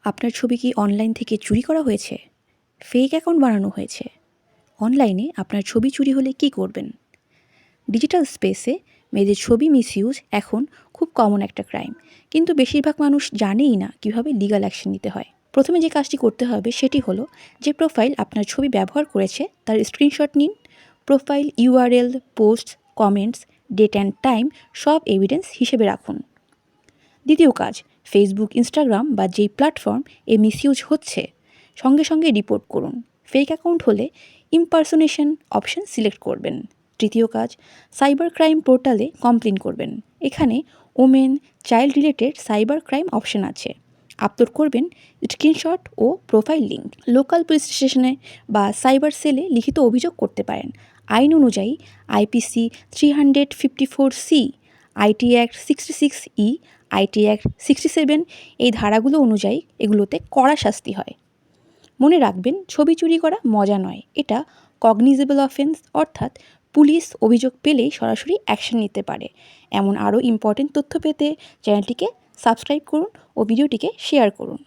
আপনার ছবি কি অনলাইন থেকে চুরি করা হয়েছে? ফেক অ্যাকাউন্ট বানানো হয়েছে? অনলাইনে আপনার ছবি চুরি হলে কী করবেন? ডিজিটাল স্পেসে মেয়েদের ছবি মিসইউজ এখন খুব কমন একটা ক্রাইম, কিন্তু বেশিরভাগ মানুষ জানেই না কীভাবে লিগ্যাল অ্যাকশন নিতে হয়। প্রথমে যে কাজটি করতে হবে সেটি হলো, যে প্রোফাইল আপনার ছবি ব্যবহার করেছে তার স্ক্রিনশট নিন। Profile URL, post, comments, date and time সব এভিডেন্স হিসেবে রাখুন। দ্বিতীয় কাজ, ফেসবুক, ইনস্টাগ্রাম বা যেই প্ল্যাটফর্ম এ মিসইউজ হচ্ছে সঙ্গে সঙ্গে রিপোর্ট করুন। ফেক অ্যাকাউন্ট হলে ইম্পারসোনেশন অপশন সিলেক্ট করবেন। তৃতীয় কাজ, সাইবার ক্রাইম পোর্টালে কমপ্লেন করবেন। এখানে women, child related cyber crime option আছে। আপলোড করবেন স্ক্রিনশট ও প্রোফাইল লিঙ্ক। লোকাল পুলিশ স্টেশনে বা সাইবার সেলে লিখিত অভিযোগ করতে পারেন। আইন অনুযায়ী IPC 354C, IT act 66E, IT act 67 এই ধারাগুলো অনুযায়ী এগুলোতে কড়া শাস্তি হয়। মনে রাখবেন, ছবি চুরি করা মজা নয়, এটা কগনিজেবল অফেন্স, অর্থাৎ পুলিশ অভিযোগ পেলেই সরাসরি অ্যাকশন নিতে পারে। এমন আরও ইম্পর্টেন্ট তথ্য পেতে চ্যানেলটিকে সাবস্ক্রাইব করুন ও ভিডিওটিকে শেয়ার করুন।